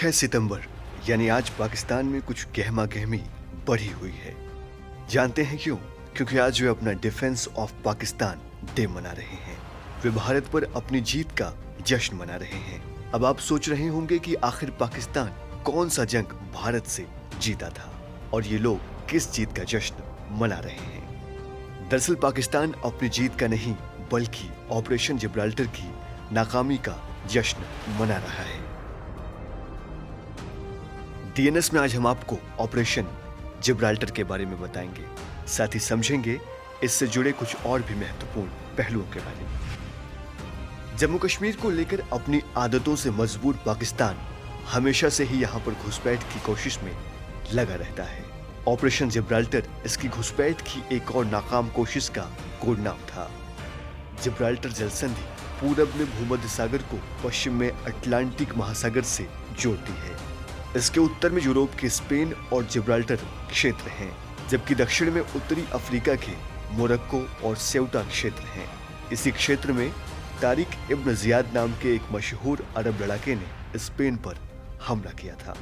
6 सितंबर यानी आज पाकिस्तान में कुछ गहमा गहमी बढ़ी हुई है। जानते हैं क्यों? क्योंकि आज वे अपना डिफेंस ऑफ पाकिस्तान डे मना रहे हैं। वे भारत पर अपनी जीत का जश्न मना रहे हैं। अब आप सोच रहे होंगे कि आखिर पाकिस्तान कौन सा जंग भारत से जीता था और ये लोग किस जीत का जश्न मना रहे हैं। दरअसल पाकिस्तान अपनी जीत का नहीं बल्कि ऑपरेशन जिब्राल्टर की नाकामी का जश्न मना रहा है। डीएनएस में आज हम आपको ऑपरेशन जिब्राल्टर के बारे में बताएंगे, साथ ही समझेंगे इससे जुड़े कुछ और भी महत्वपूर्ण पहलुओं के बारे में। जम्मू कश्मीर को लेकर अपनी आदतों से मजबूर पाकिस्तान हमेशा से ही यहां पर घुसपैठ की कोशिश में लगा रहता है। ऑपरेशन जिब्राल्टर इसकी घुसपैठ की एक और नाकाम कोशिश का कोड नाम था। जिब्राल्टर जलसंधि पूरब में भूमध्य सागर को पश्चिम में अटलांटिक महासागर से जोड़ती है। इसके उत्तर में यूरोप के स्पेन और जिब्राल्टर क्षेत्र हैं, जबकि दक्षिण में उत्तरी अफ्रीका के मोरक्को और सेउटा क्षेत्र हैं। इसी क्षेत्र में तारिक इब्न जियाद नाम के एक मशहूर अरब लड़ाके ने स्पेन पर हमला किया था।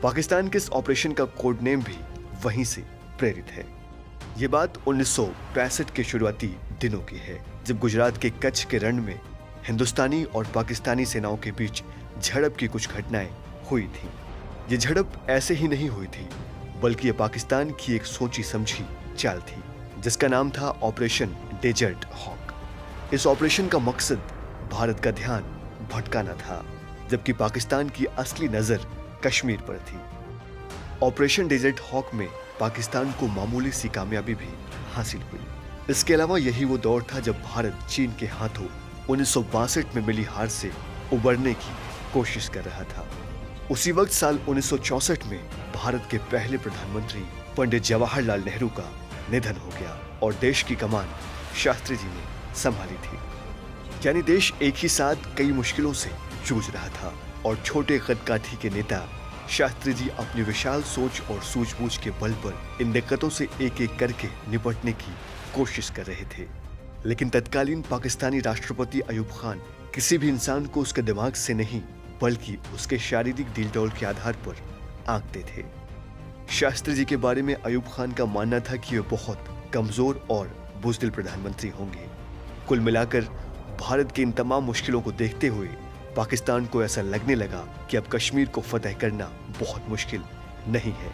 पाकिस्तान के इस ऑपरेशन का कोड नेम भी वहीं से प्रेरित है। ये बात 1965 के शुरुआती दिनों की है, जब गुजरात के कच्छ के रण में हिंदुस्तानी और पाकिस्तानी सेनाओं के बीच झड़प की कुछ घटनाएं हुई थीं। ये झड़प ऐसे ही नहीं हुई थी, बल्कि ये पाकिस्तान की एक सोची समझी चाल थी, जिसका नाम था ऑपरेशन डेजर्ट हॉक। इस ऑपरेशन का मकसद भारत का ध्यान भटकाना था, जबकि पाकिस्तान की असली नजर कश्मीर पर थी। ऑपरेशन डेजर्ट हॉक में पाकिस्तान को मामूली सी कामयाबी भी हासिल हुई। इसके अलावा यही वो दौर था जब भारत चीन के हाथों 1962 में मिली हार से उबरने की कोशिश कर रहा था। उसी वक्त साल 1964 में भारत के पहले प्रधानमंत्री पंडित जवाहरलाल नेहरू का निधन हो गया और देश की कमान शास्त्री जी ने संभाली थी। यानी देश एक ही साथ कई मुश्किलों से जूझ रहा था और छोटे कदकाठी के नेता शास्त्री जी अपनी विशाल सोच और सूझबूझ के बल पर इन दिक्कतों से एक एक करके निपटने की कोशिश कर रहे थे। लेकिन तत्कालीन पाकिस्तानी राष्ट्रपति अयूब खान किसी भी इंसान को उसके दिमाग से नहीं बल्कि उसके शारीरिक दिलडोल के आधार पर आंकते थे। शास्त्री जी के बारे में अयूब खान का मानना था कि वे बहुत कमजोर और बुज़दिल प्रधानमंत्री होंगे। कुल मिलाकर भारत की इन तमाम मुश्किलों को देखते हुए पाकिस्तान को ऐसा लगने लगा कि अब कश्मीर को फतह करना बहुत मुश्किल नहीं है।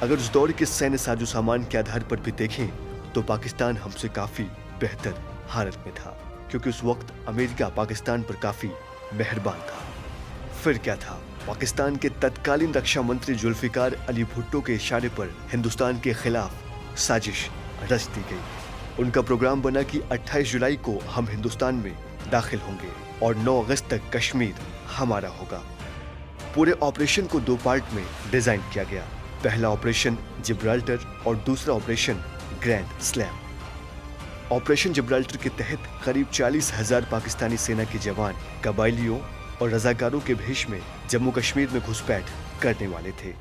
अगर उस दौर के सैन्य साजो सामान के आधार पर भी देखें तो पाकिस्तान हमसे काफी बेहतर हालत में था, क्योंकि उस वक्त अमेरिका पाकिस्तान पर काफी मेहरबान था। फिर क्या था? पाकिस्तान के तत्कालीन रक्षा मंत्री जुल्फिकार अली भुट्टो के इशारे पर हिंदुस्तान के खिलाफ साजिश रच दी गई। उनका प्रोग्राम बना कि 28 जुलाई को हम हिंदुस्तान में दाखिल होंगे और 9 अगस्त तक कश्मीर हमारा होगा। पूरे ऑपरेशन को 2 पार्ट में डिजाइन किया गया। पहला ऑपरेशन जिब्राल्टर और दूसरा operation grand slam. Operation Gibraltar के तहत करीब 40,000 पाकिस्तानी सेना के जवान कबायलियों और रजाकारों के भेष में जम्मू कश्मीर में घुसपैठ करने वाले थे।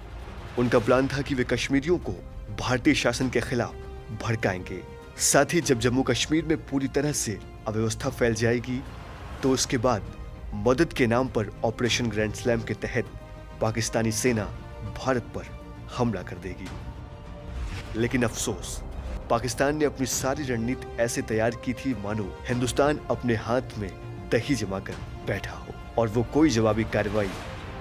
उनका प्लान था कि वे कश्मीरियों को भारतीय शासन के खिलाफ भड़काएंगे। साथ ही जब जम्मू कश्मीर में पूरी तरह से अव्यवस्था फैल जाएगी तो उसके बाद मदद के नाम पर ऑपरेशन ग्रैंड स्लैम के तहत पाकिस्तानी सेना भारत पर हमला कर देगी। लेकिन अफसोस, पाकिस्तान ने अपनी सारी रणनीति ऐसे तैयार की थी मानो हिंदुस्तान अपने हाथ में दही जमाकर बैठा हो और वो कोई जवाबी कार्रवाई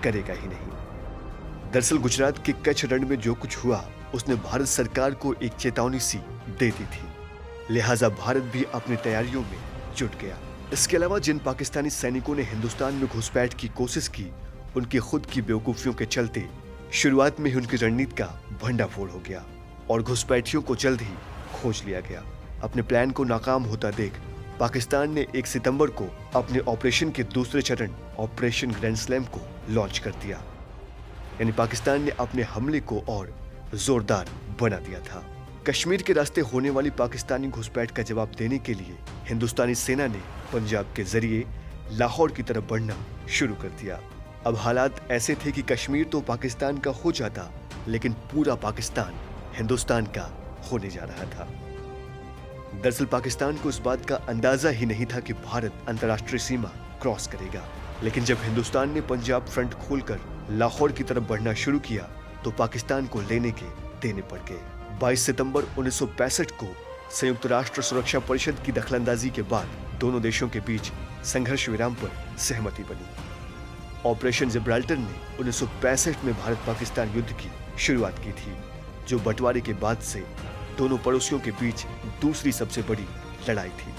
करेगा ही नहीं। दरअसल गुजरात के कच्छ रण में जो कुछ हुआ उसने भारत सरकार को एक चेतावनी सी दे दी थी, लिहाजा भारत भी अपनी तैयारियों में जुट गया। इसके अलावा जिन पाकिस्तानी सैनिकों ने हिंदुस्तान में घुसपैठ की कोशिश की, उनकी खुद की बेवकूफियों के चलते शुरुआत में ही उनकी रणनीति का भंडाफोड़ हो गया और घुसपैठियों को जल्द ही खोज लिया गया। अपने प्लान को नाकाम होता देख पाकिस्तान ने 1 सितंबर को अपने ऑपरेशन के दूसरे चरण ऑपरेशन ग्रैंड स्लैम को लॉन्च कर दिया। यानी पाकिस्तान ने अपने हमले को और जोरदार बना दिया था। कश्मीर के रास्ते होने वाली पाकिस्तानी घुसपैठ का जवाब देने के लिए हिंदुस्तानी सेना ने पंजाब के जरिए लाहौर की तरफ बढ़ना शुरू कर दिया। अब हालात ऐसे थे कि कश्मीर तो पाकिस्तान का हो जाता, लेकिन पूरा पाकिस्तान हिंदुस्तान का होने जा रहा था। दरअसल पाकिस्तान को इस बात का अंदाजा ही नहीं था कि भारत अंतर्राष्ट्रीय सीमा क्रॉस करेगा, लेकिन जब हिंदुस्तान ने पंजाब फ्रंट खोलकर लाहौर की तरफ बढ़ना शुरू किया तो पाकिस्तान को लेने के देने पड़ गए। 22 सितंबर 1965 को संयुक्त राष्ट्र सुरक्षा परिषद की दखलंदाजी के बाद दोनों देशों के बीच संघर्ष विराम पर सहमति बनी। ऑपरेशन जिब्राल्टर ने 1965 में भारत पाकिस्तान युद्ध की शुरुआत की थी, जो बंटवारे के बाद से दोनों पड़ोसियों के बीच दूसरी सबसे बड़ी लड़ाई थी।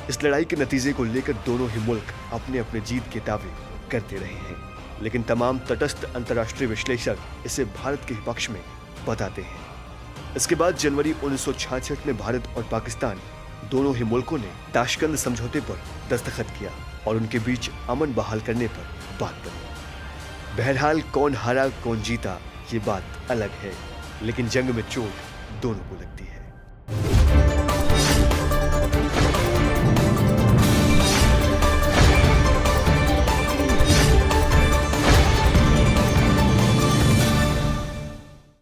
इस लड़ाई के नतीजे को लेकर दोनों ही मुल्क अपने अपने जीत के दावे करते रहे हैं, लेकिन तमाम तटस्थ अंतर्राष्ट्रीय विश्लेषक इसे भारत के पक्ष में बताते हैं। इसके बाद जनवरी 1966 में भारत और पाकिस्तान दोनों ही मुल्कों ने ताशकंद समझौते पर दस्तखत किया और उनके बीच अमन बहाल करने पर बात बनी। बहरहाल कौन हारा कौन जीता ये बात अलग है, लेकिन जंग में चोट दोनों को लगती है।